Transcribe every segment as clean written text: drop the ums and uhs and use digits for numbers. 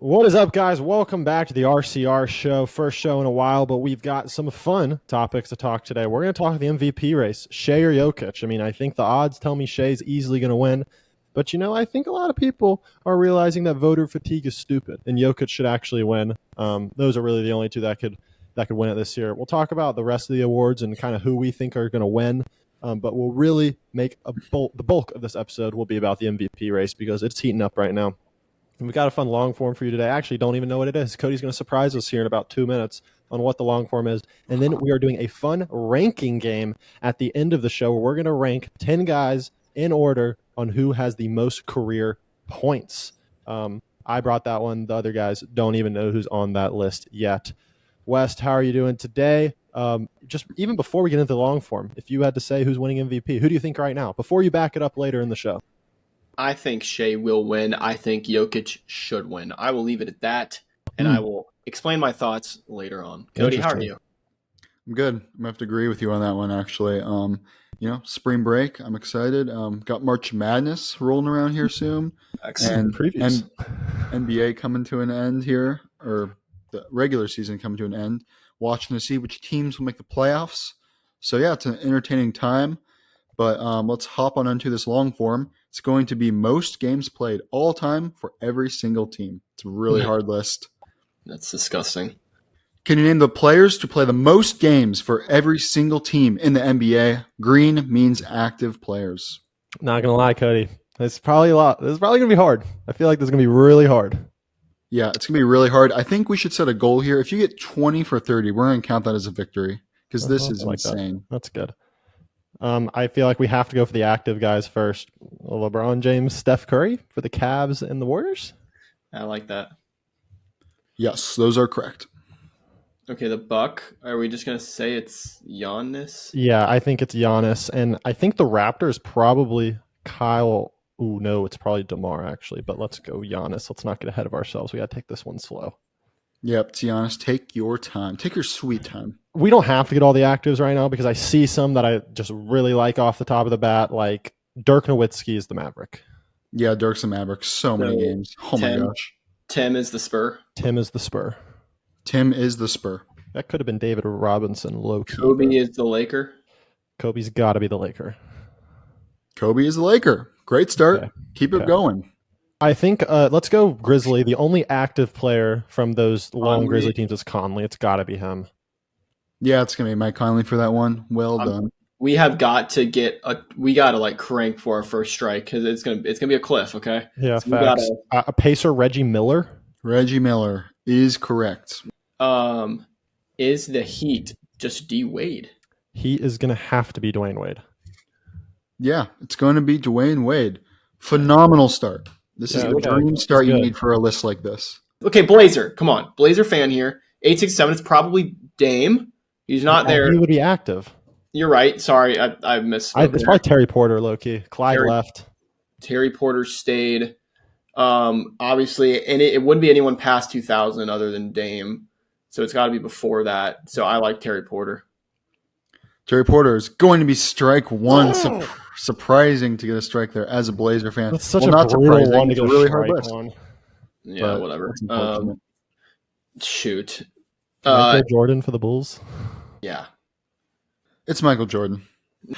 What is up, guys? Welcome back to the RCR show. First show in a while, but we've got some fun topics to talk today. We're going to talk the MVP race, Shai or Jokic. I mean, I think the odds tell me Shai's easily going to win, but I think a lot of people are realizing that voter fatigue is stupid, and Jokic should actually win. Those are really the only two that could win it this year. We'll talk about the rest of the awards and kind of who we think are going to win. But we'll really make the bulk of this episode will be about the MVP race because it's heating up right now. And we got a fun long form for you today. I actually don't even know what it is. Cody's going to surprise us here in about 2 minutes on what the long form is. And then we are doing a fun ranking game at the end of the show where we're going to rank 10 guys in order on who has the most career points. I brought that one. The other guys don't even know who's on that list yet. West, how are you doing today? Just even before we get into the long form, if you had to say who's winning MVP, who do you think right now, before you back it up later in the show? I think Shai will win. I think Jokic should win. I will leave it at that, and I will explain my thoughts later on. Cody, how are you? I'm good. I'm gonna have to agree with you on that one, actually. Spring break. I'm excited. Got March Madness rolling around here soon, Excellent. and NBA coming to an end here, or the regular season coming to an end. Watching to see which teams will make the playoffs. So yeah, it's an entertaining time. But let's hop on into this long form. It's going to be most games played all time for every single team. It's a really hard list. That's disgusting. Can you name the players to play the most games for every single team in the NBA? Green means active players. Not going to lie, Cody. It's probably a lot. This is probably going to be hard. I feel like this is going to be really hard. Yeah, it's going to be really hard. I think we should set a goal here. If you get 20 for 30, we're going to count that as a victory because this is insane. That's good. I feel like we have to go for the active guys first. LeBron James, Steph Curry for the Cavs and the Warriors. I like that. Yes, those are correct. Okay, the Buck. Are we just gonna say it's Giannis? Yeah, I think it's Giannis, and I think the Raptors probably Kyle. Ooh, no, it's probably DeMar actually. But let's go Giannis. Let's not get ahead of ourselves. We got to take this one slow. Yep, to be honest, take your time. Take your sweet time. We don't have to get all the actives right now because I see some that I just really like off the top of the bat, like Dirk Nowitzki is the Maverick. Yeah, Dirk's the Maverick. So many games. Oh my gosh. Tim is the Spur. Tim is the Spur. Tim is the Spur. That could have been David Robinson, low-key. Kobe is the Laker. Kobe's got to be the Laker. Kobe is the Laker. Great start. Okay. Keep it going. I think let's go Grizzly. The only active player from those long Grizzly teams is Conley. It's got to be him. Yeah, it's going to be Mike Conley for that one. Well done. We have got to get we got to like crank for our first strike because it's gonna be a cliff. Okay. Yeah, so facts. A Pacer, Reggie Miller. Reggie Miller is correct. Is the Heat just D Wade? He is going to have to be Dwayne Wade. Yeah, it's going to be Dwayne Wade. Phenomenal start. This is the dream start you need for a list like this. Okay, Blazer. Come on. Blazer fan here. 867. It's probably Dame. He's not there. He would be active. You're right. Sorry, I missed. It's probably Terry Porter, low-key. Clyde left. Terry Porter stayed. Obviously, and it wouldn't be anyone past 2000 other than Dame. So it's got to be before that. So I like Terry Porter. Terry Porter is going to be strike one. Surprising to get a strike there as a Blazer fan. That's such a brutal one to get a really hard list. Yeah, whatever. Shoot. Michael Jordan for the Bulls. Yeah. It's Michael Jordan.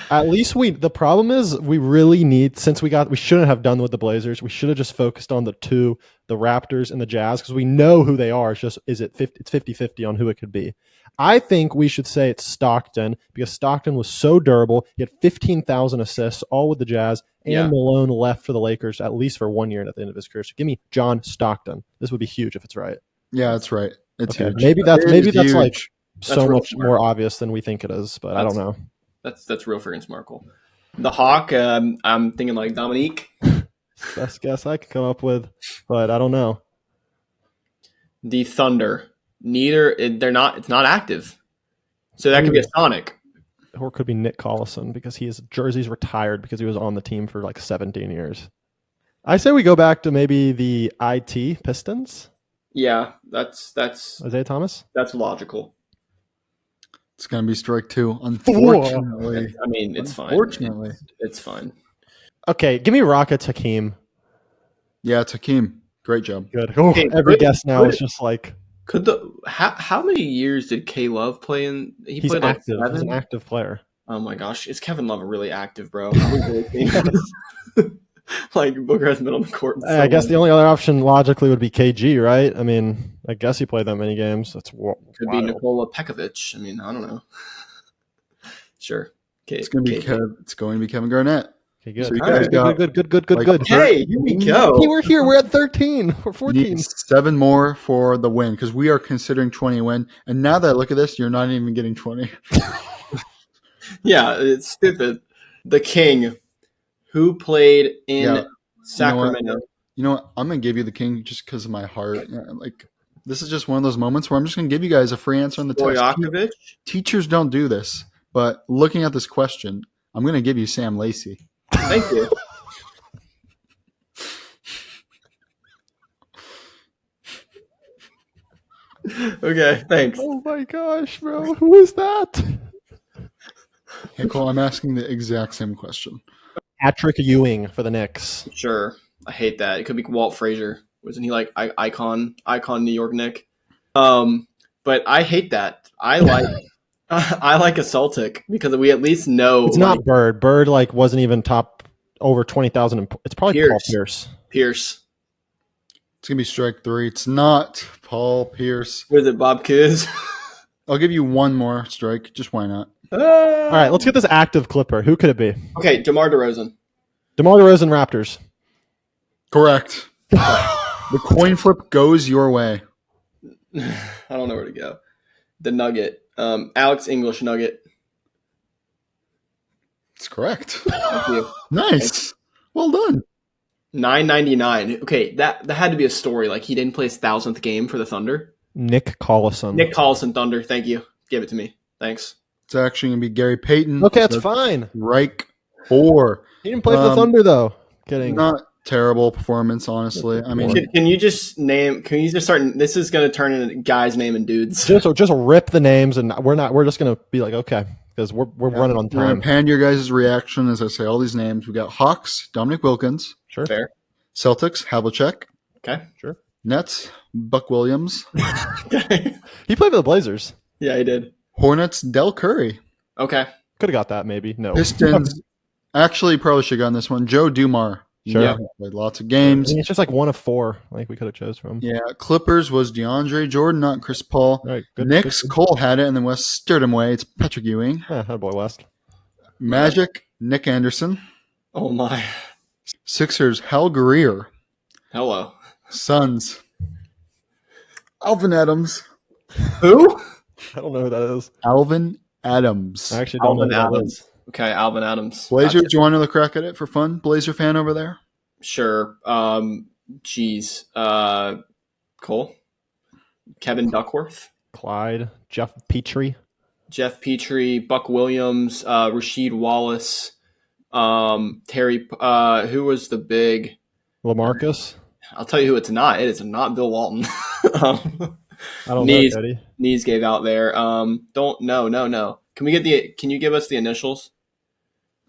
At least the problem is we really need, since we shouldn't have done with the Blazers. We should have just focused on the Raptors and the Jazz because we know who they are. It's just, it's 50-50 on who it could be. I think we should say it's Stockton because Stockton was so durable. He had 15,000 assists, all with the Jazz, and Malone left for the Lakers at least for 1 year at the end of his career. So give me John Stockton. This would be huge if it's right. Yeah, that's right. It's huge. Maybe that's huge. Like so much more obvious than we think it is, but I don't know. That's real freaking smarkle. The Hawk, I'm thinking like Dominique. Best guess I could come up with, but I don't know. The Thunder. It's not active. So that could be a Sonic. Or it could be Nick Collison because his jersey's retired because he was on the team for like 17 years. I say we go back to maybe the IT Pistons. Yeah, that's Isaiah Thomas? That's logical. It's going to be strike two, unfortunately. I mean, it's fine. Unfortunately. It's fine. Okay, give me Rocket Hakeem. Yeah, it's Hakeem. Great job. Good. Oh, Okay, every good- guess now good. is just like Could the how many years did K Love play in? He he's played active. like He's 7. an active player. Oh my gosh, is Kevin Love really active, bro? Are we really seeing this? Like Booker has been on the court. I guess the only other option logically would be KG, right? I mean, I guess he played that many games. That's could be wild. Nikola Pekovic. I mean, I don't know. Sure. It's going to be KG. It's going to be Kevin Garnett. Okay, good. So you All guys right. got Good. like Hey, here we go. Hey, we're here. We're at 13 or You 14. need 7 more for the win because we are considering 20 a win. And now that I look at this, you're not even getting 20. Yeah, it's stupid. The King, who played in Yeah. Sacramento. You know what? I'm going to give you the king just because of my heart. Like, this is just one of those moments where I'm just going to give you guys a free answer on the test. Stojakovic. Teachers don't do this, but looking at this question, I'm going to give you Sam Lacey. Thank you. Okay, thanks. Oh my gosh, bro. Who is that? Hey, Cole, I'm asking the exact same question. Patrick Ewing for the Knicks. Sure. I hate that. It could be Walt Frazier. Wasn't he like icon New York Knick? But I hate that. I like I like a Celtic because we at least know It's not Bird. Bird like wasn't even top over 20,000. It's probably Paul Pierce. Pierce. It's going to be strike 3. It's not Paul Pierce. Was it Bob Coos? I'll give you one more strike. Just why not? All right, let's get this active Clipper. Who could it be? Okay, DeMar DeRozan. DeMar DeRozan, Raptors. Correct. The coin flip goes your way. I don't know where to go. The Nugget. Alex English Nugget. It's correct. Thank you. Nice. Well done. $9.99. Okay, that had to be a story. Like he didn't play his 1,000th game for the Thunder. Nick Collison. Nick Collison Thunder. Thank you. Give it to me. Thanks. It's actually going to be Gary Payton. Okay, that's So fine. Strike 4. He didn't play for the Thunder though. Kidding. Not terrible performance, honestly. I mean, Can you just name? Can you just start? This is going to turn into guys naming dudes. Just rip the names, and we're just gonna be like, okay, because we're running on we're going time. to pan your guys' reaction as I say all these names. We got Hawks, Dominic Wilkins. Sure. Fair. Celtics, Havlicek. Okay. Sure. Nets, Buck Williams. He played for the Blazers. Yeah, he did. Hornets, Del Curry. Okay. Could have got that, maybe. No. Pistons. Actually, probably should have gotten this one. Joe Dumar. Sure. Yeah. Played lots of I games. mean, it's just like one of 4. Like we could have chose from. Yeah. Clippers was DeAndre Jordan, not Chris Paul. All right. Good. Knicks, Good. Cole had it, and then West stirred him away. It's Patrick Ewing. Yeah, that boy West. Magic, Nick Anderson. Oh my. Sixers, Hal Greer. Hello. Suns, Alvin Adams. Who? I don't know who that is. Alvin Adams. I actually don't Alvin know who that Adams. is. Okay, Alvin Adams. Blazers, Gotcha. do you want another crack at it for fun? Blazer fan over there? Sure. Geez. Cole. Kevin Duckworth. Clyde, Jeff Petrie. Jeff Petrie, Buck Williams, Rasheed Wallace, Terry. Who was the big? LaMarcus. I'll tell you who it's not. It is not Bill Walton. I don't Knees. know, Eddie. Knees gave out there. Don't no. Can we get the? Can you give us the initials?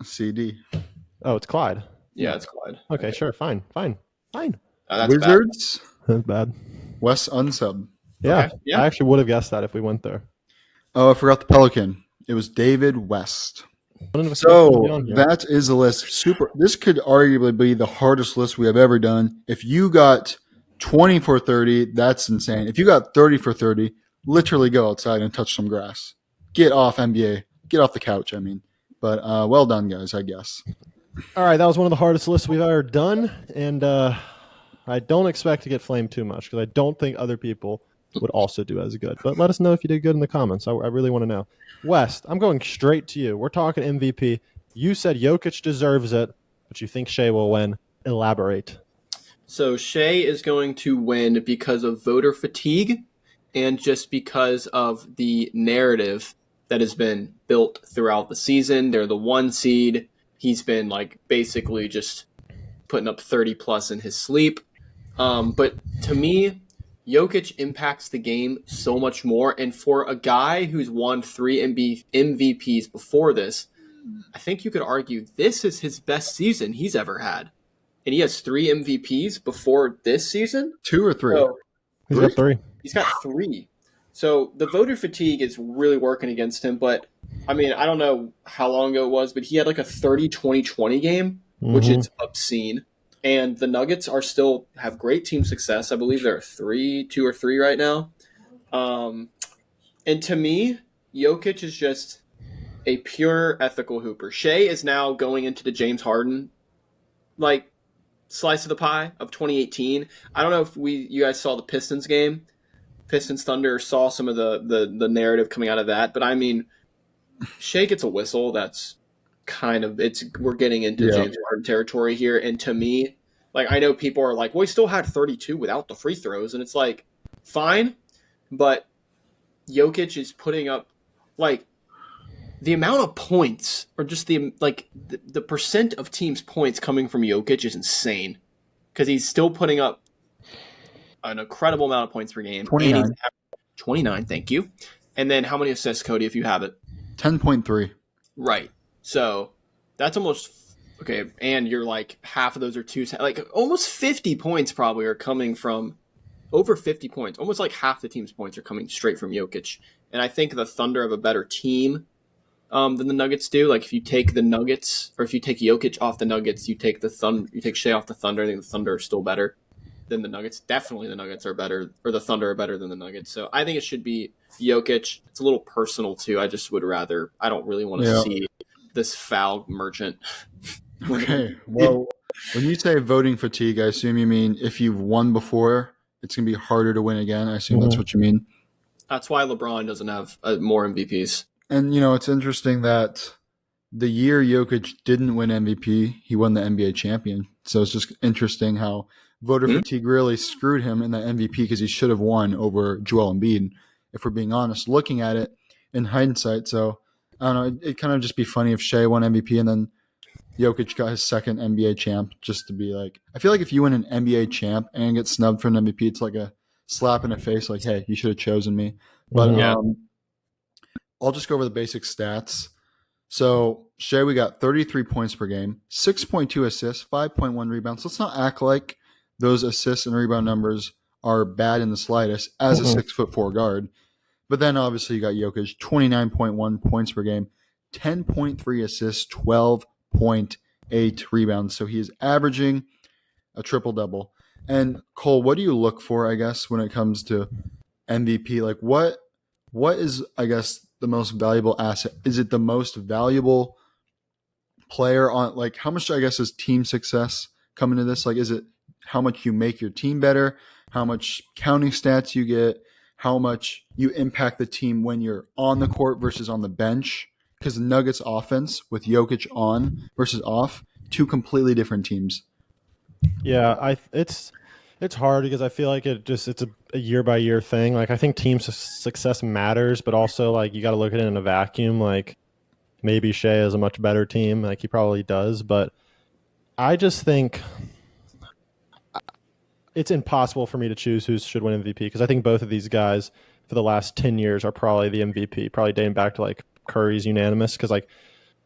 CD. Oh, it's Clyde. Yeah, it's Clyde. Okay, sure. Fine. That's Wizards, That's bad. Wes Unsub. Yeah. Okay, yeah. I actually would have guessed that if we went there. Oh, I forgot the Pelican. It was David West. None of us So can be on here. that is the list. Super. This could arguably be the hardest list we have ever done. If you got 20 for 30, that's insane. If you got 30 for 30, literally go outside and touch some grass. Get off NBA. Get off the couch, I mean. But well done, guys, I guess. All right, that was one of the hardest lists we've ever done, and I don't expect to get flamed too much because I don't think other people would also do as good. But let us know if you did good in the comments. I really want to know. West, I'm going straight to you. We're talking MVP. You said Jokic deserves it, but you think Shai will win. Elaborate. So Shai is going to win because of voter fatigue and just because of the narrative that has been built throughout the season. They're the 1 seed. He's been like basically just putting up 30 plus in his sleep. But to me, Jokic impacts the game so much more. And for a guy who's won 3 MVPs before this, I think you could argue this is his best season he's ever had. and he has 3 MVPs before this season. 2 or 3? So He's got 3. he's got 3. So the voter fatigue is really working against him. But I mean, I don't know how long ago it was, but he had like a 30-20-20 game, which is obscene. And the Nuggets are still have great team success. I believe they're 2 or 3 right now. And to me, Jokic is just a pure ethical hooper. Shai is now going into the James Harden slice of the pie of 2018. I don't know if you guys saw the Pistons game. Pistons Thunder, saw some of the narrative coming out of that. But I mean, Shai gets a whistle. That's kind of we're getting into James Harden territory here. And to me, I know people are like, well, he still had 32 without the free throws, and it's like, fine, but Jokic is putting up the amount of points, or just the percent of teams' points coming from Jokic is insane, because he's still putting up an incredible amount of points per game. 29. 29, thank you. And then how many assists, Cody, if you have it? 10.3. Right. So that's almost okay. And you're half of those are almost 50 points probably are coming from over 50 points. Almost half the team's points are coming straight from Jokic. And I think the Thunder have a better team than the Nuggets do. If you take the Nuggets, or if you take Jokic off the Nuggets, you take Shai off the Thunder. I think the Thunder are still better than the Nuggets. Definitely the Nuggets are better, or the Thunder are better than the Nuggets. So I think it should be Jokic. It's a little personal too. I just would rather, I don't really want to see this foul merchant. Okay. Well, when you say voting fatigue, I assume you mean if you've won before, it's going to be harder to win again. I assume that's what you mean. That's why LeBron doesn't have more MVPs. And, it's interesting that the year Jokic didn't win MVP, he won the NBA champion. So it's just interesting how voter fatigue really screwed him in the MVP, because he should have won over Joel Embiid, if we're being honest, looking at it in hindsight. So, I don't know, it'd kind of just be funny if Shai won MVP and then Jokic got his second NBA champ, just to be I feel like if you win an NBA champ and get snubbed for an MVP, it's like a slap in the face, hey, you should have chosen me. But I'll just go over the basic stats. So Shai, we got 33 points per game, 6.2 assists, 5.1 rebounds. Let's not act like those assists and rebound numbers are bad in the slightest as a 6'4" guard. But then obviously you got Jokic, 29.1 points per game, 10.3 assists, 12.8 rebounds. So he is averaging a triple-double. And Cole, what do you look for, I guess, when it comes to MVP? What is, I guess, the most valuable asset? Is it the most valuable player on, how much, I guess, is team success come into this? Is it how much you make your team better, how much counting stats you get, how much you impact the team when you're on the court versus on the bench? Because the Nuggets offense with Jokic on versus off, 2 completely different teams. Yeah, it's hard, because I feel like it's a year by year thing. I think team success matters, but also you got to look at it in a vacuum. Maybe Shai is a much better team, he probably does, but I just think it's impossible for me to choose who should win MVP, because I think both of these guys for the last 10 years are probably the MVP, probably dating back to Curry's unanimous, because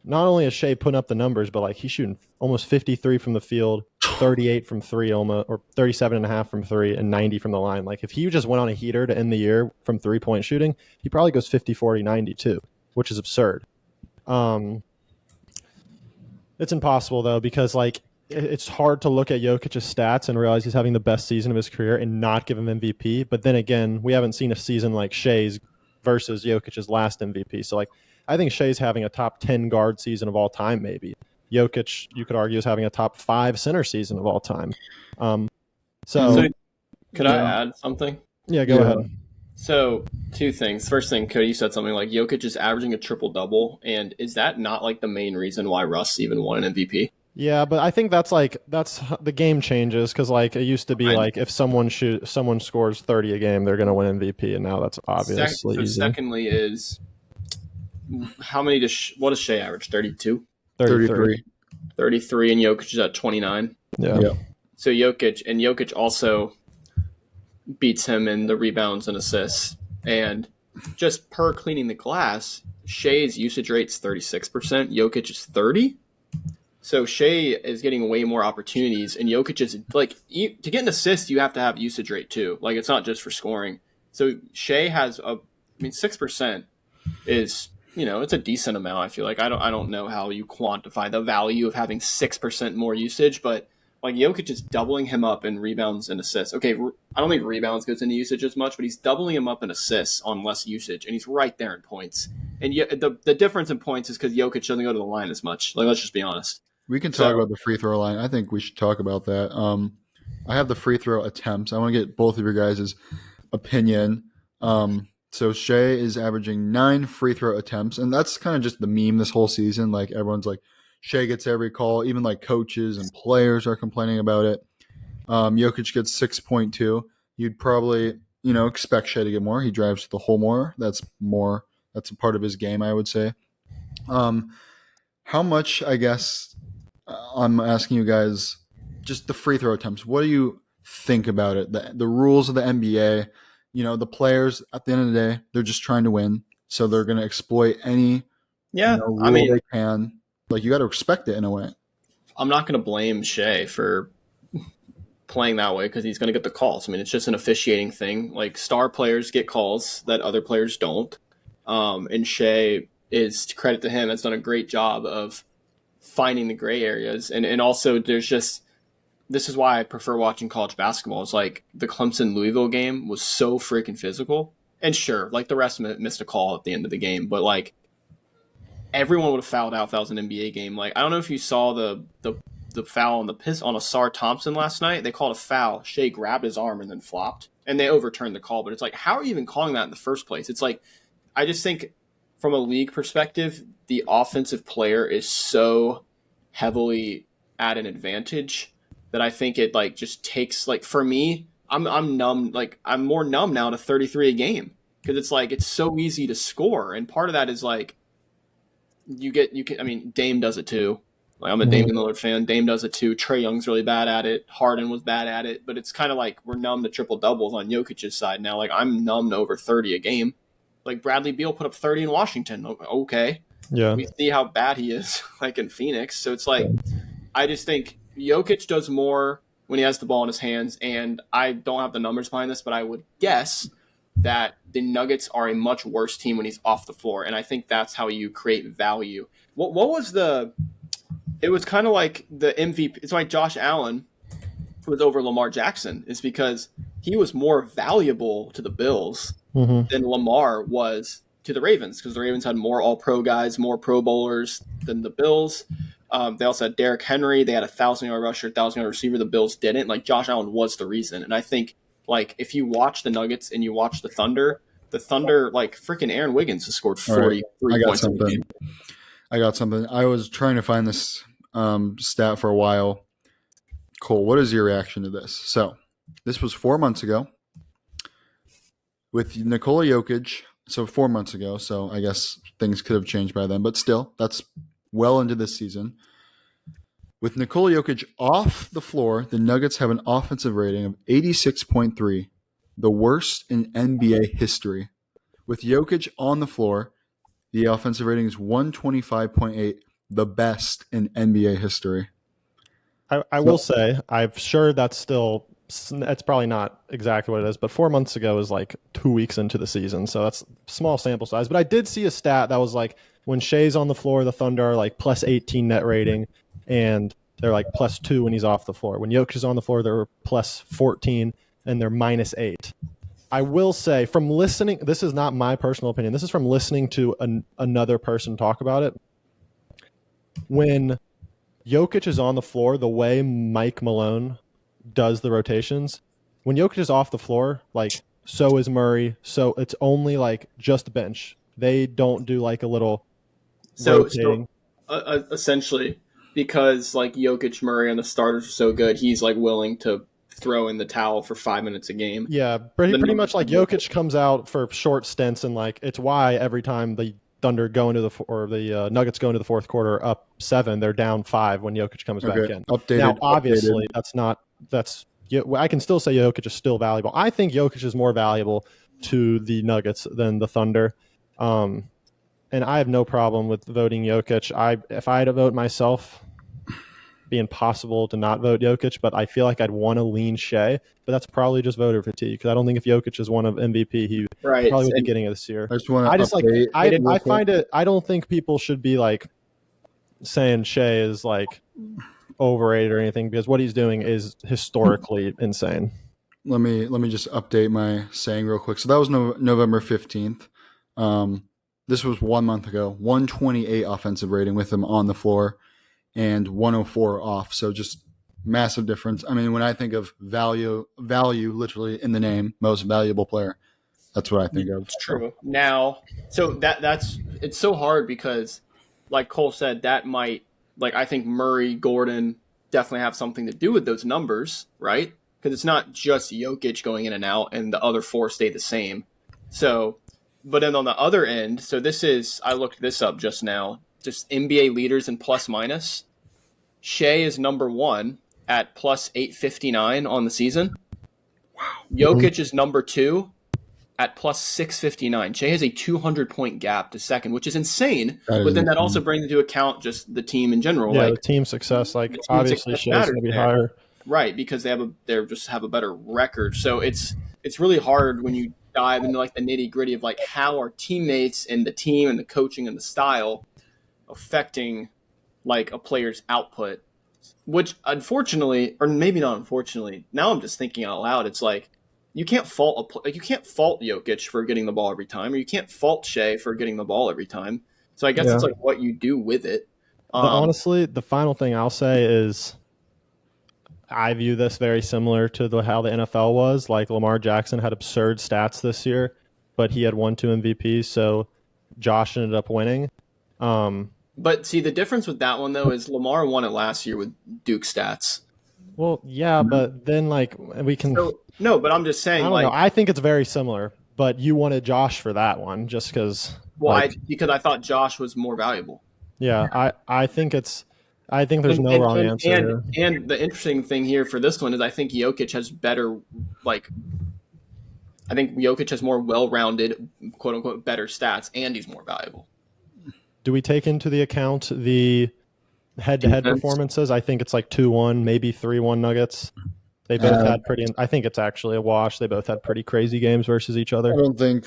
not only is Shai putting up the numbers, but he's shooting almost 53 from the field, 38 from 3 almost, or 37.5 from 3, and 90 from the line. If he just went on a heater to end the year from 3-point shooting, he probably goes 50, 40, 90 too, which is absurd. It's impossible though, because it's hard to look at Jokic's stats and realize he's having the best season of his career and not give him MVP. But then again, we haven't seen a season like Shai's versus Jokic's last MVP. So I think Shai's having a top 10 guard season of all time, maybe. Jokic, you could argue, is having a top 5 center season of all time. So could I add something? Yeah, go ahead. So 2 things. First thing, Cody, you said something Jokic is averaging a triple-double, and is that not the main reason why Russ even won an MVP? Yeah, but I think that's the game changes, because it used to be if someone scores 30 a game, they're going to win MVP, and now that's obviously easy. Secondly is, what does Shai average? 32? 33. 33, and Jokic is at 29. Yeah. So Jokic also beats him in the rebounds and assists. And just per cleaning the glass, Shai's usage rate's 36%, Jokic is 30%. So Shea is getting way more opportunities, and Jokic is like to get an assist, you have to have usage rate too. Like it's not just for scoring. So Shea has 6% is it's a decent amount. I feel like I don't know how you quantify the value of having 6% more usage, but like Jokic is doubling him up in rebounds and assists. Okay, I don't think rebounds goes into usage as much, but he's doubling him up in assists on less usage, and he's right there in points. And the difference in points is because Jokic doesn't go to the line as much. Like let's just be honest. We can talk about the free throw line. I think we should talk about that. I have the free throw attempts. I want to get both of your guys' opinion. So Shai is averaging 9 free throw attempts, and that's kind of just the meme this whole season. Like everyone's like, Shai gets every call. Even like coaches and players are complaining about it. Jokic gets 6.2. You'd probably expect Shai to get more. He drives to the hole more. That's a part of his game, I would say. How much, I guess, I'm asking you guys, just the free throw attempts. What do you think about it? The rules of the NBA, the players at the end of the day, they're just trying to win. So they're going to exploit any rule they can. Like you got to respect it in a way. I'm not going to blame Shai for playing that way because he's going to get the calls. I mean, it's just an officiating thing. Like star players get calls that other players don't. And Shai is, to credit to him, has done a great job of finding the gray areas. And also this is why I prefer watching college basketball. It's like the Clemson-Louisville game was so freaking physical. And sure, like the rest missed a call at the end of the game, but like everyone would have fouled out if that was an NBA game. Like I don't know if you saw the foul on on Asar Thompson last night. They called a foul. Shai grabbed his arm and then flopped, and they overturned the call. But it's like, how are you even calling that in the first place? It's like, I just think from a league perspective, the offensive player is so heavily at an advantage that I think it like just takes, like for me, I'm numb. Like I'm more numb now to 33 a game because it's like it's so easy to score, and part of that is like you can. I mean, Dame does it too. Like I'm a Dame Lillard fan. Dame does it too. Trae Young's really bad at it. Harden was bad at it, but it's kind of like we're numb to triple doubles on Jokic's side now. Like I'm numb to over 30 a game. Like Bradley Beal put up 30 in Washington. Okay. Yeah. We see how bad he is like in Phoenix. So it's like, I just think Jokic does more when he has the ball in his hands. And I don't have the numbers behind this, but I would guess that the Nuggets are a much worse team when he's off the floor. And I think that's how you create value. What was it was kind of like the MVP. It's like Josh Allen was over Lamar Jackson is because he was more valuable to the Bills than Lamar was to the Ravens because the Ravens had more all-pro guys, more Pro Bowlers than the Bills. They also had Derrick Henry. They had a 1,000-yard rusher, 1,000-yard receiver. The Bills didn't. Like Josh Allen was the reason. And I think like if you watch the Nuggets and you watch the Thunder, like freaking Aaron Wiggins has scored 43 points in the game. I got something. I was trying to find this stat for a while. Cole, what is your reaction to this? So this was 4 months ago with Nikola Jokic. So 4 months ago. So I guess things could have changed by then, but still, that's well into this season. With Nikola Jokic off the floor, the Nuggets have an offensive rating of 86.3, the worst in NBA history. With Jokic on the floor, the offensive rating is 125.8, the best in NBA history. I will say, I'm sure that's probably not exactly what it is, but 4 months ago is like 2 weeks into the season, so that's small sample size. But I did see a stat that was like when Shai's on the floor, the Thunder are like plus 18 net rating, and they're like plus 2 when he's off the floor. When Jokic is on the floor, they're plus 14, and they're minus 8. I will say, from listening, this is not my personal opinion, this is from listening to another person talk about it. When Jokic is on the floor, the way Mike Malone does the rotations, when Jokic is off the floor, like so is Murray, so it's only like just bench. They don't do like a little rotating. Essentially, because like Jokic, Murray, and the starters are so good, he's like willing to throw in the towel for 5 minutes a game. Yeah, pretty much like Jokic comes out for short stints, and like it's why every time the Thunder go into the Nuggets go into the fourth quarter up 7, they're down 5 when Jokic comes back in. Now, obviously, I can still say Jokic is still valuable. I think Jokic is more valuable to the Nuggets than the Thunder. And I have no problem with voting Jokic. If I had to vote myself, be impossible to not vote Jokic, but I feel like I'd want to lean Shai, but that's probably just voter fatigue because I don't think if Jokic is one of MVP, he Right. probably would be And getting it this year. I just want I to just like update. I find it. I don't think people should be like saying Shai is like overrated or anything because what he's doing is historically insane. Let me just update my saying real quick. So that was November 15th. This was 1 month ago. 128 offensive rating with him on the floor and 104 off. So just massive difference. I mean, when I think of value literally in the name, most valuable player, that's what I think of. It's true. Now, so that's it's so hard because, like Cole said, that might I think Murray, Gordon definitely have something to do with those numbers, right? Because it's not just Jokic going in and out, and the other four stay the same. So, but then on the other end, so this is I looked this up just now. Just NBA leaders in plus minus. Shai is number 1 at plus 859 on the season. Wow. Jokic is number 2 at plus 659. Shai has a 200-point gap to second, which is insane. But then that also brings into account just the team in general. Yeah, the team success. Obviously, Shai's going to be higher. Right, because they just have a better record. So it's really hard when you dive into the nitty-gritty of how are teammates and the team and the coaching and the style affecting a player's output, which unfortunately, or maybe not unfortunately, now I'm just thinking out loud. It's you can't fault Jokic for getting the ball every time, or you can't fault Shai for getting the ball every time. So I guess it's what you do with it. Honestly, the final thing I'll say is I view this very similar to how the NFL was. Lamar Jackson had absurd stats this year, but he had 1-2 MVPs, so Josh ended up winning. But see, the difference with that one, though, is Lamar won it last year with Duke stats. Well, yeah, but then, we can... No, but I'm just saying, I don't know. I think it's very similar, but you wanted Josh for that one just because... Well, because I thought Josh was more valuable. Yeah, I think it's... I think there's no wrong answer. And the interesting thing here for this one is I think Jokic has better, I think Jokic has more well-rounded, quote-unquote, better stats, and he's more valuable. Do we take into the account the head-to-head performances? I think it's 2-1, maybe 3-1 Nuggets. They both had I think it's actually a wash. They both had pretty crazy games versus each other. I don't think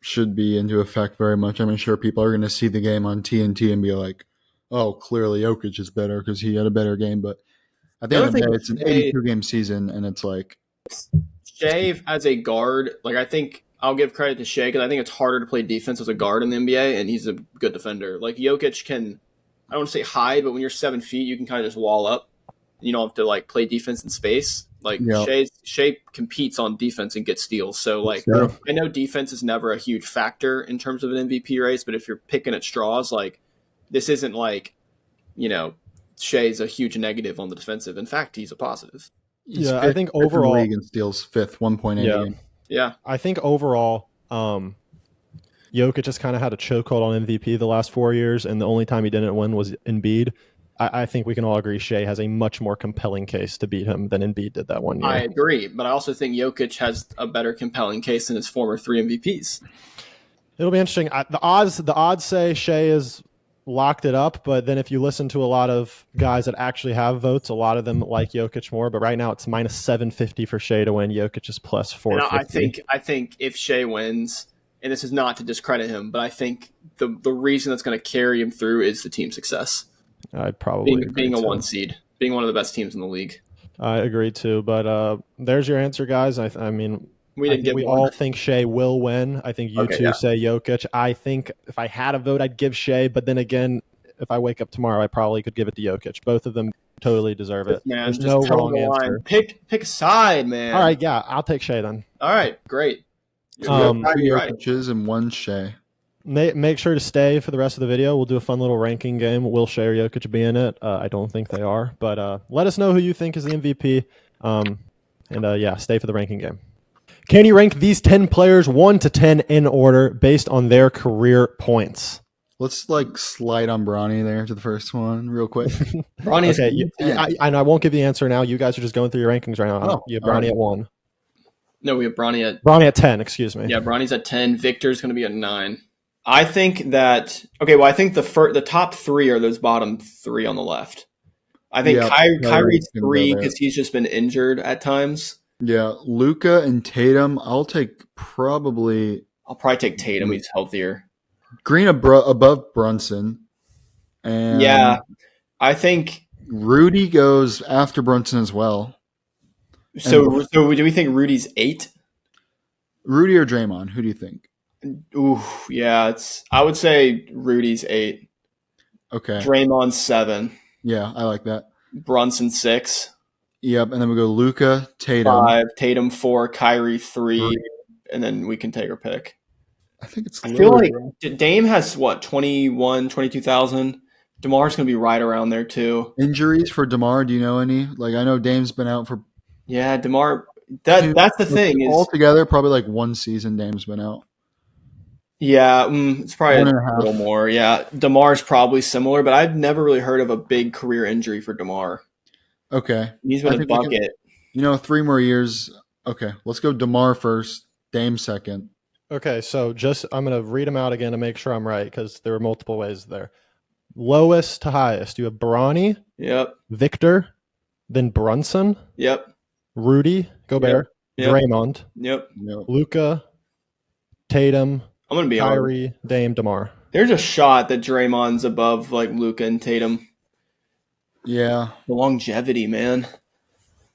should be into effect very much. I mean, sure, people are going to see the game on TNT and be like, oh, clearly Jokic is better because he had a better game. But at the end of the day, it's an 82-game season, and it's Shai as a guard, I think I'll give credit to Shai because I think it's harder to play defense as a guard in the NBA, and he's a good defender. Jokic can, I don't want to say hide, but when you're 7 feet, you can kind of just wall up. You don't have to play defense in space. Shai competes on defense and gets steals. So I know defense is never a huge factor in terms of an MVP race, but if you're picking at straws, this isn't Shai's a huge negative on the defensive. In fact, he's a positive. Yeah, I think overall league and steals 5th, 1.8 game. Yeah, I think overall, Jokic just kind of had a chokehold on MVP the last 4 years, and the only time he didn't win was Embiid. I think we can all agree Shai has a much more compelling case to beat him than Embiid did that 1 year. I agree, but I also think Jokic has a better compelling case than his former 3 MVPs. It'll be interesting. The odds say Shai is locked it up, but then if you listen to a lot of guys that actually have votes, a lot of them like Jokic more, but right now it's minus 750 for Shai to win. Jokic is plus 450. I think if Shai wins, and this is not to discredit him, but I think the reason that's going to carry him through is the team success. I'd probably being a 1 seed, being one of the best teams in the league. I agree too, but there's your answer, guys. I mean, we all think Shai will win. I think you say Jokic. I think if I had a vote, I'd give Shai, but then again, if I wake up tomorrow, I probably could give it to Jokic. Both of them totally deserve it. Man, there's no wrong answer. Pick a side, man. All right, yeah, I'll take Shai then. All right, great. You're right. Jokic's and 1 Shai. Make sure to stay for the rest of the video. We'll do a fun little ranking game. Will Shai or Jokic be in it? I don't think they are, but let us know who you think is the MVP. Stay for the ranking game. Can you rank these 10 players 1 to 10 in order based on their career points? Let's slide on Bronny there to the first one real quick. Bronny is okay. I won't give you the answer now. You guys are just going through your rankings right now. Oh, you have Bronny at 1. No, we have Bronny at 10. Excuse me. Yeah, Bronny's at 10. Victor's going to be at 9. I think that I think the top 3 are those bottom 3 on the left. I think Yeah, Kyrie's can go 3 there. because he's just been injured at times. Yeah, Luka and Tatum. I'll take probably I'll probably take Tatum. He's healthier. Green above Brunson, and Yeah, I think Rudy goes after Brunson as well. And so. So do we think Rudy's 8? Rudy or Draymond? Who do you think? Ooh, yeah. I would say Rudy's 8. Okay. Draymond 7. Yeah, I like that. Brunson 6. Yep, and then we go Luka, Tatum. 5. Tatum 4. Kyrie 3. 3. And then we can take our pick. I think it's I feel Lillard. like Dame has what 22,000. DeMar's going to be right around there too. Injuries for DeMar, do you know any? Like I know Dame's been out for Yeah, DeMar. That's the thing is. altogether probably like one season Dame's been out. Yeah, it's probably 1.5. a little more. Yeah, DeMar's probably similar, but I've never really heard of a big career injury for DeMar. Okay. He's been a bucket. 3 more years. Okay, let's go DeMar first, Dame second. Okay, so I'm going to read them out again to make sure I'm right because there are multiple ways there. Lowest to highest, you have Bronny, Yep. Victor, then Brunson, Yep. Rudy, Gobert, Yep. Draymond, Yep. Luka, Tatum, I'm gonna be honest. Kyrie, Dame, DeMar. There's a shot that Draymond's above like Luka and Tatum. Yeah. The longevity, man.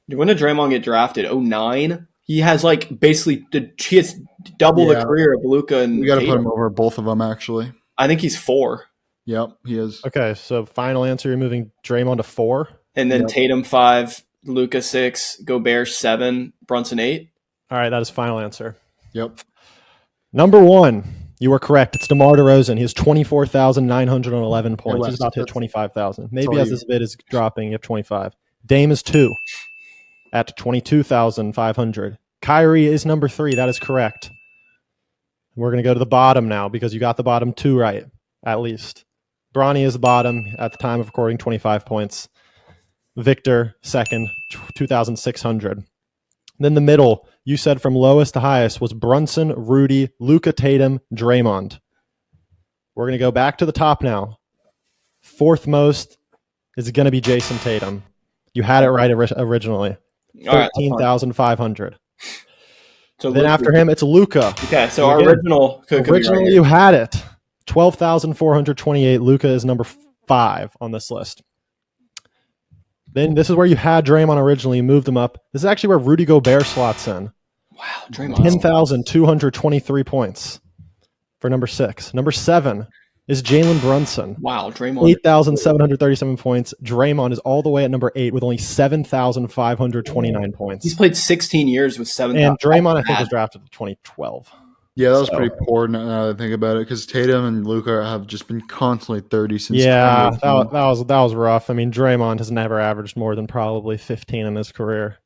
When did Draymond get drafted? 2009? He has like basically he has double the career of Luka and we got to Tatum. put him over both of them actually. I think he's 4. Yep, he is. Okay, so final answer, you're moving Draymond to 4. And then Tatum 5, Luka 6, Gobert 7, Brunson 8. All right, that is final answer. Yep. Number 1, you were correct. It's DeMar DeRozan. He has 24,911 points. He's about to hit 25,000. Maybe as this bid is dropping, you have 25. Dame is 2 at 22,500. Kyrie is number 3. That is correct. We're going to go to the bottom now because you got the bottom 2 right, at least. Bronny is the bottom at the time of recording, 25 points. Victor, second, 2,600. Then the middle, you said from lowest to highest, was Brunson, Rudy, Luka, Tatum, Draymond. We're going to go back to the top now. 4th most is going to be Jason Tatum. You had it right originally. 13,500. So then after him, it's Luka. Okay, so our original could originally you had it. 12,428. Luka is number 5 on this list. Then this is where you had Draymond originally. You moved him up. This is actually where Rudy Gobert slots in. Wow, Draymond. 10,223 points for number 6. Number 7 is Jalen Brunson. Wow, Draymond. 8,737 points. Draymond is all the way at number 8 with only 7,529 points. He's played 16 years with 7,000. And Draymond, I think, was drafted in 2012. Yeah, that was pretty poor now that I think about it because Tatum and Luka have just been constantly 30 since. Yeah, that was rough. I mean, Draymond has never averaged more than probably 15 in his career.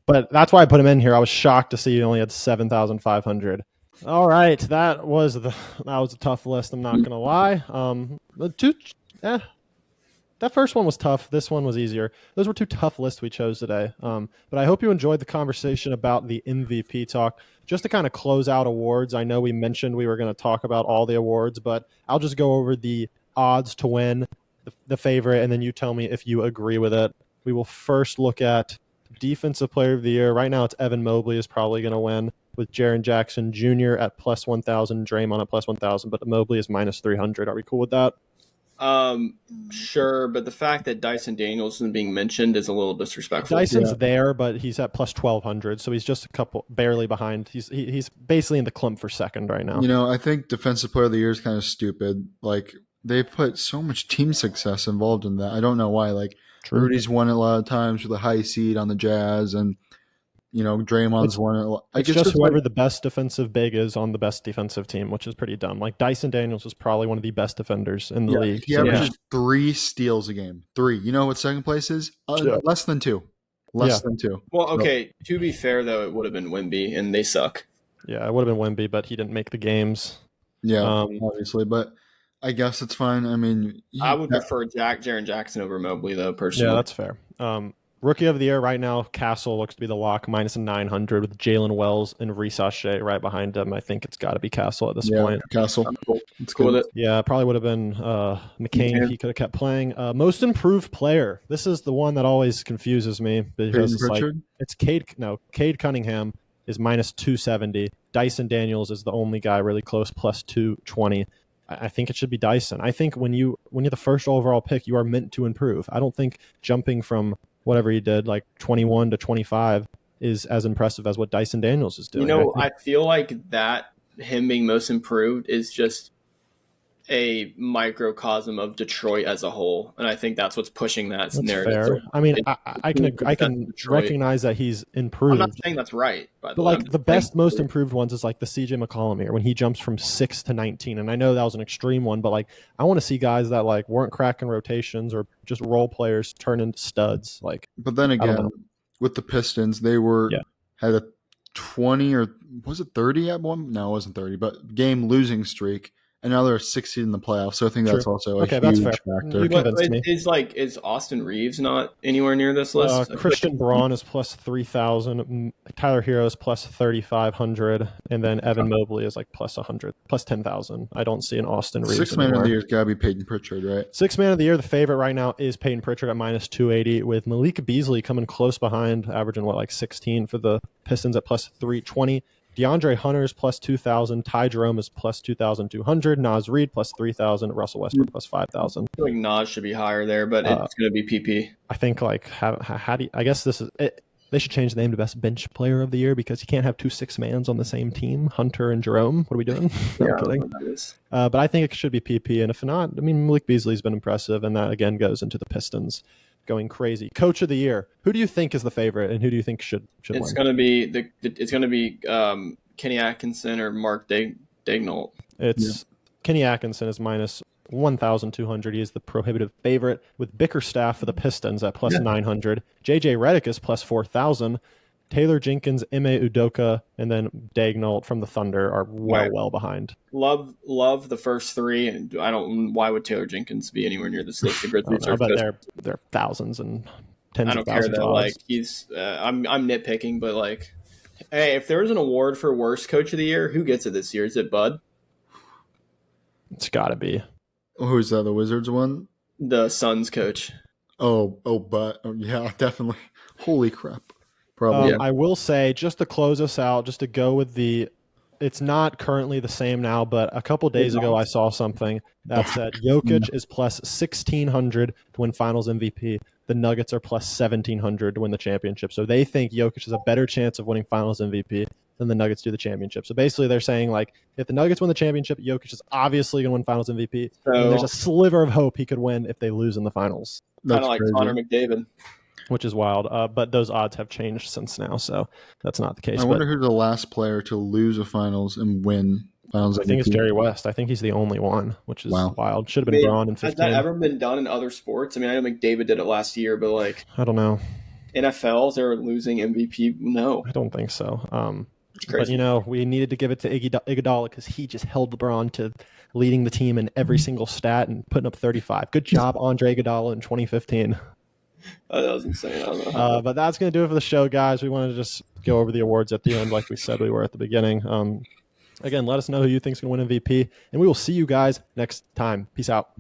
But that's why I put him in here. I was shocked to see he only had 7,500. All right, that was a tough list. I'm not gonna lie. That first one was tough. This one was easier. Those were 2 tough lists we chose today. But I hope you enjoyed the conversation about the MVP talk. Just to kind of close out awards, I know we mentioned we were going to talk about all the awards, but I'll just go over the odds to win, the favorite, and then you tell me if you agree with it. We will first look at Defensive Player of the Year. Right now, it's Evan Mobley is probably going to win, with Jaren Jackson Jr. at plus 1,000, Draymond at plus 1,000, but Mobley is minus 300. Are we cool with that? Sure, but the fact that Dyson Daniels isn't being mentioned is a little disrespectful. Dyson's there, but he's at plus 1,200, so he's just a couple barely behind. He's basically in the clump for second right now. I think Defensive Player of the Year is kind of stupid. Like they put so much team success involved in that. I don't know why. Like Rudy's won a lot of times with a high seed on the Jazz, and Draymond's won it a lot. It's just whoever the best defensive big is on the best defensive team, which is pretty dumb. Like Dyson Daniels is probably one of the best defenders in the league. He averages 3 steals a game. 3. You know what second place is? Less than 2. Less than 2. Well, okay. To be fair, though, it would have been Wemby, and they suck. Yeah, it would have been Wemby, but he didn't make the games. Yeah, obviously, but I guess it's fine. I mean, I would prefer Jaren Jackson over Mobley, though, personally. Yeah, that's fair. Rookie of the year right now, Castle looks to be the lock, minus 900 with Jalen Wells and Reese Shea right behind him. I think it's got to be Castle at this point. Castle. I'm cool. It's Cool good. with it. Yeah, it probably would have been McCain if Yeah. he could have kept playing. Most improved player. This is the one that always confuses me because Peyton it's like Pritchard? it's Cade Cunningham is minus 270. Dyson Daniels is the only guy really close, plus 220. I think it should be Dyson. I think when you're the first overall pick, you are meant to improve. I don't think jumping from whatever he did, like 21 to 25, is as impressive as what Dyson Daniels is doing. I feel like that him being most improved is just a microcosm of Detroit as a whole, and I think that's what's pushing that That's narrative. fair. I mean, I can Detroit. recognize that he's I'm improved. not saying that's right, by the But way. like the best, most improved ones is like the CJ McCollum year when he jumps from 6 to 19. And I know that was an extreme one, but like I want to see guys that like weren't cracking rotations or just role players turn into studs. Like, But then don't again, know. with the Pistons, they had a 20 or was it 30 at one? No, it wasn't 30, but game losing streak. And now they're 16 in the playoffs. So I think that's True. also a Okay, that's huge fair. factor. You convinced me. Is Austin Reeves not anywhere near this list? Christian Braun is plus 3,000. Tyler Hero is plus 3,500. And then Evan Mobley is like plus 100, plus 10,000. I don't see an Austin Reeves Sixth man anywhere. of the year has got to be Peyton Pritchard, right? Sixth man of the year, the favorite right now is Peyton Pritchard at minus 280, with Malik Beasley coming close behind, averaging like 16 for the Pistons at plus 320. DeAndre Hunter is plus 2,000. Ty Jerome is plus 2,200. Nas Reed plus 3,000. Russell Westbrook plus 5,000. I feel like Nas should be higher there, but it's going to be PP. I think like how do you, I guess this is it. They should change the name to best bench player of the year because you can't have 2 6-mans on the same team, Hunter and Jerome. What are we doing? No, I'm kidding. But I think it should be PP, and if not, I mean Malik Beasley's been impressive, and that again goes into the Pistons going crazy. Coach of the year. Who do you think is the favorite, and who do you think should It's win? going to be Kenny Atkinson or Mark Daignault. It's Kenny Atkinson is minus 1,200. He is the prohibitive favorite, with Bickerstaff for the Pistons at plus 900. JJ Redick is plus 4,000. Taylor Jenkins, Ime Udoka, and then Daignault from the Thunder are well behind. Love the first three, and why would Taylor Jenkins be anywhere near this list? I bet they're thousands and tens of thousands. I don't care though. Like he's, I'm nitpicking, but like, hey, if there was an award for worst coach of the year, who gets it this year? Is it Bud? It's got to be. Who's that? The Wizards one? The Suns coach. Yeah, definitely. Holy crap. Probably. I will say, just to close us out, just to go with it's not currently the same now, but a couple days ago I saw something that said Jokic is plus 1,600 to win Finals MVP. The Nuggets are plus 1,700 to win the championship. So they think Jokic has a better chance of winning Finals MVP than the Nuggets do the championship. So basically they're saying, like, if the Nuggets win the championship, Jokic is obviously going to win Finals MVP. And there's a sliver of hope he could win if they lose in the Finals. Kind of like crazy. Connor McDavid. Which is wild, but those odds have changed since now, so that's not the case. I wonder who's the last player to lose a Finals and win Finals MVP. I think it's Jerry West. I think he's the only one, which is wild. Should have been Braun in 15. Has that ever been done in other sports? I mean, I know McDavid did it last year, but like, I don't know. NFL, they're losing MVP. No, I don't think so. It's crazy. But we needed to give it to Iguodala because he just held LeBron to leading the team in every single stat and putting up 35. Good job, Andre Iguodala in 2015. Oh, that was insane. I don't know. But that's going to do it for the show, guys. We wanted to just go over the awards at the end like we said we were at the beginning. Again, let us know who you think is going to win MVP, and we will see you guys next time. Peace out.